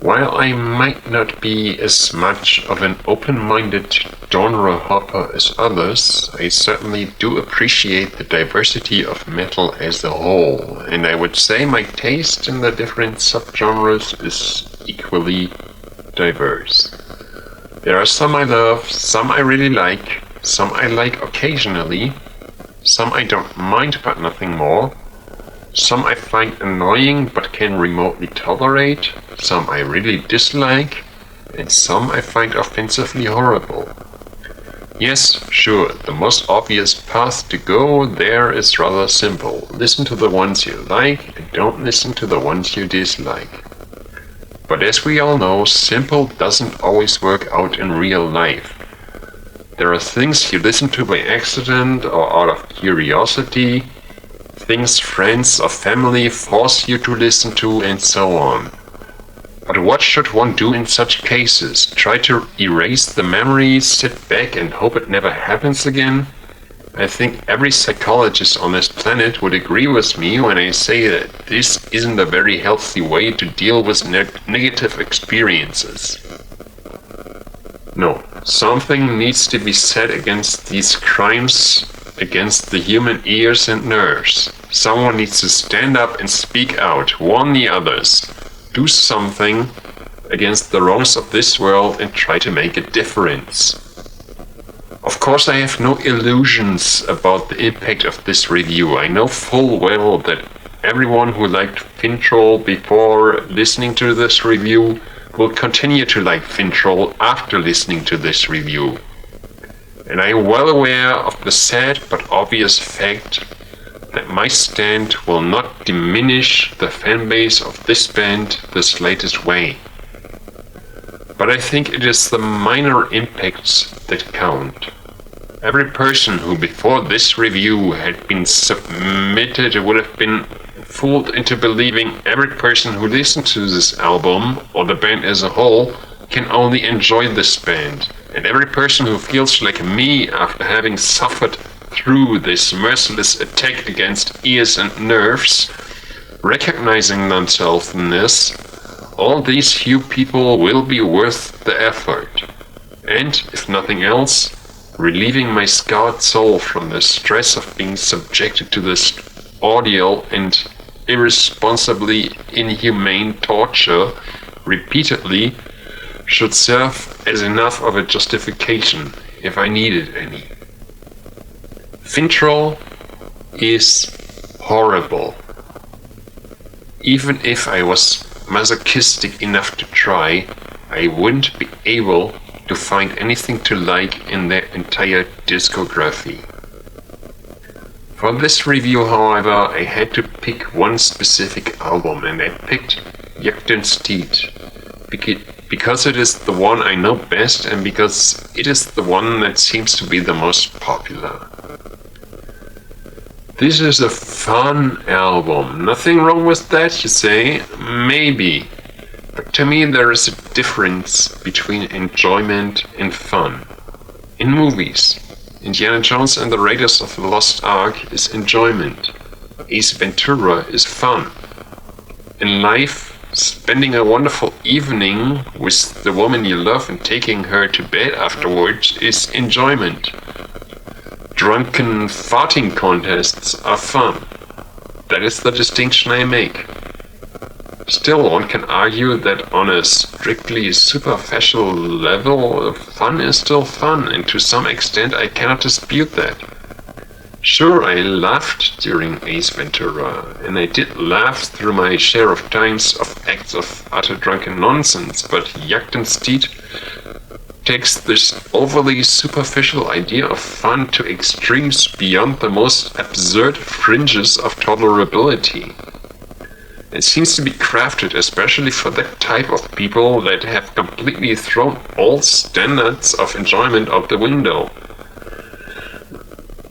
While I might not be as much of an open-minded genre hopper as others, I certainly do appreciate the diversity of metal as a whole, and I would say my taste in the different subgenres is equally diverse. There are some I love, some I really like, some I like occasionally, some I don't mind but nothing more, some I find annoying but can remotely tolerate, some I really dislike, and some I find offensively horrible. Yes, sure, the most obvious path to go there is rather simple. Listen to the ones you like and don't listen to the ones you dislike. But as we all know, simple doesn't always work out in real life. There are things you listen to by accident or out of curiosity, things friends or family force you to listen to, and so on. But what should one do in such cases? Try to erase the memory, sit back and hope it never happens again? I think every psychologist on this planet would agree with me when I say that this isn't a very healthy way to deal with negative experiences. No, something needs to be said against these crimes against the human ears and nerves. Someone needs to stand up and speak out, warn the others, do something against the wrongs of this world and try to make a difference. Of course, I have no illusions about the impact of this review. I know full well that everyone who liked Finntroll before listening to this review will continue to like Finntroll after listening to this review. And I am well aware of the sad but obvious fact that my stand will not diminish the fanbase of this band the slightest way. But I think it is the minor impacts that count. Every person who before this review had been submitted would have been fooled into believing every person who listened to this album, or the band as a whole, can only enjoy this band. And every person who feels like me after having suffered through this merciless attack against ears and nerves, recognizing themselves in this, all these few people will be worth the effort. And, if nothing else, relieving my scarred soul from the stress of being subjected to this ordeal and irresponsibly inhumane torture repeatedly should serve as enough of a justification, if I needed any. Finntroll is horrible. Even if I was masochistic enough to try, I wouldn't be able to find anything to like in their entire discography. For this review, however, I had to pick one specific album, and I picked Jaktens Tid, because it is the one I know best and because it is the one that seems to be the most popular. This is a fun album. Nothing wrong with that, you say? Maybe. But to me there is a difference between enjoyment and fun. In movies, Indiana Jones and the Raiders of the Lost Ark is enjoyment. Ace Ventura is fun. In life, spending a wonderful evening with the woman you love and taking her to bed afterwards is enjoyment. Drunken farting contests are fun. That is the distinction I make. Still, one can argue that on a strictly superficial level, fun is still fun, and to some extent I cannot dispute that. Sure, I laughed during Ace Ventura, and I did laugh through my share of times of acts of utter drunken nonsense, but Jaktens Tid takes this overly superficial idea of fun to extremes beyond the most absurd fringes of tolerability. It seems to be crafted especially for that type of people that have completely thrown all standards of enjoyment out the window.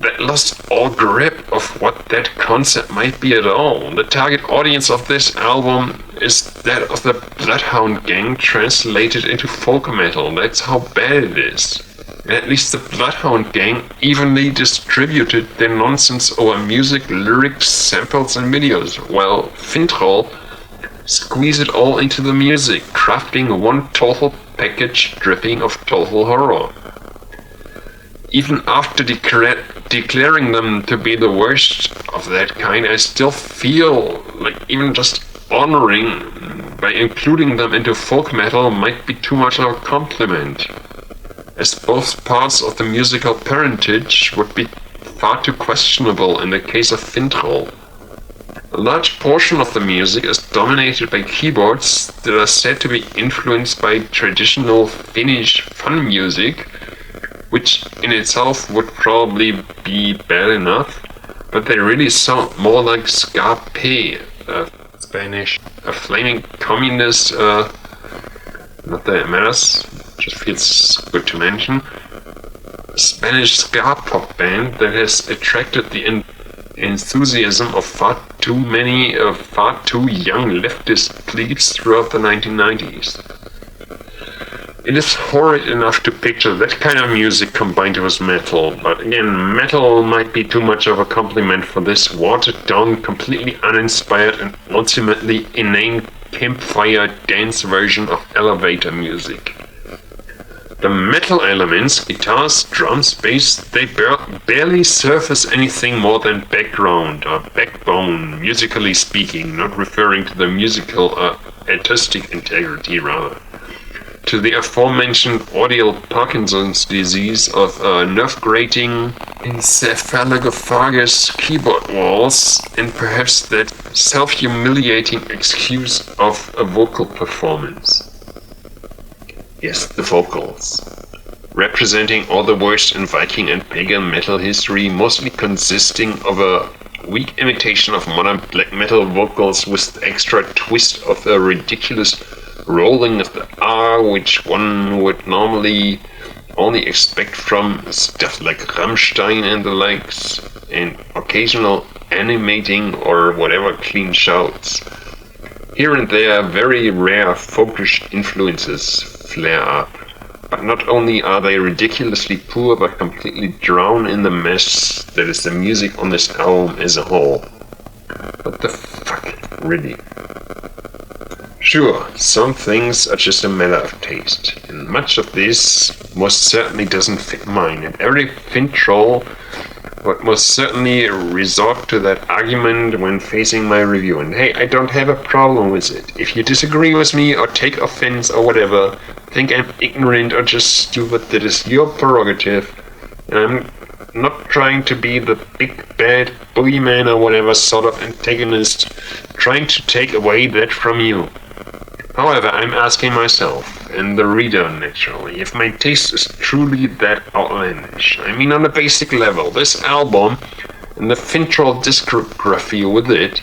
That lost all grip of what that concept might be at all. The target audience of this album is that of the Bloodhound Gang translated into folk metal. That's how bad it is. And at least the Bloodhound Gang evenly distributed their nonsense over music, lyrics, samples and videos, while Finntroll squeeze it all into the music, crafting one total package dripping of total horror. Even after declaring them to be the worst of that kind, I still feel like even just honoring by including them into folk metal might be too much of a compliment, as both parts of the musical parentage would be far too questionable in the case of Finntroll. A large portion of the music is dominated by keyboards that are said to be influenced by traditional Finnish fun music, which in itself would probably be bad enough, but they really sound more like ska p, Spanish, a flaming communist, not that it matters, just feels good to mention, Spanish ska pop band that has attracted the enthusiasm of far too young leftist plebes throughout the 1990s. It is horrid enough to picture that kind of music combined with metal, but again, metal might be too much of a compliment for this watered-down, completely uninspired and ultimately inane campfire dance version of elevator music. The metal elements, guitars, drums, bass, they barely serve as anything more than background or backbone, musically speaking, not referring to the musical artistic integrity rather. To the aforementioned audial Parkinson's disease of nerve-grating encephalophagus keyboard walls, and perhaps that self-humiliating excuse of a vocal performance. Yes, the vocals. Representing all the worst in Viking and pagan metal history, mostly consisting of a weak imitation of modern black metal vocals with the extra twist of a ridiculous rolling of the R, which one would normally only expect from stuff like Rammstein and the likes, and occasional animating or whatever clean shouts. Here and there, very rare folkish influences flare up, but not only are they ridiculously poor, but completely drown in the mess that is the music on this album as a whole. What the fuck, really? Sure, some things are just a matter of taste, and much of this most certainly doesn't fit mine, and every Finntroll would most certainly resort to that argument when facing my review. And hey, I don't have a problem with it. If you disagree with me or take offense or whatever, think I'm ignorant or just stupid, that is your prerogative. And I'm not trying to be the big bad boogeyman or whatever sort of antagonist trying to take away that from you. However, I'm asking myself, and the reader naturally, if my taste is truly that outlandish. I mean, on a basic level, this album, and the Finntroll discography with it,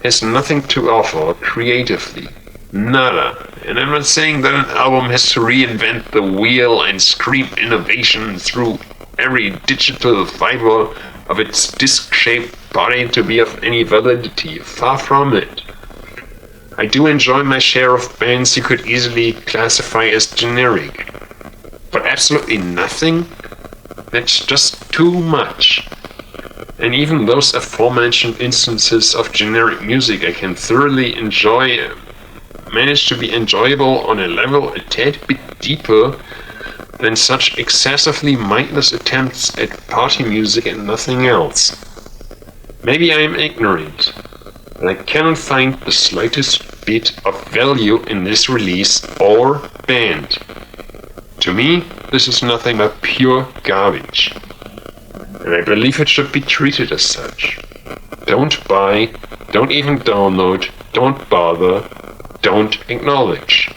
has nothing to offer creatively. Nada. And I'm not saying that an album has to reinvent the wheel and scream innovation through every digital fiber of its disc-shaped body to be of any validity. Far from it. I do enjoy my share of bands you could easily classify as generic. But absolutely nothing? That's just too much. And even those aforementioned instances of generic music I can thoroughly enjoy manage to be enjoyable on a level a tad bit deeper than such excessively mindless attempts at party music and nothing else. Maybe I am ignorant, but I cannot find the slightest bit of value in this release or band. To me, this is nothing but pure garbage, and I believe it should be treated as such. Don't buy, don't even download, don't bother, don't acknowledge.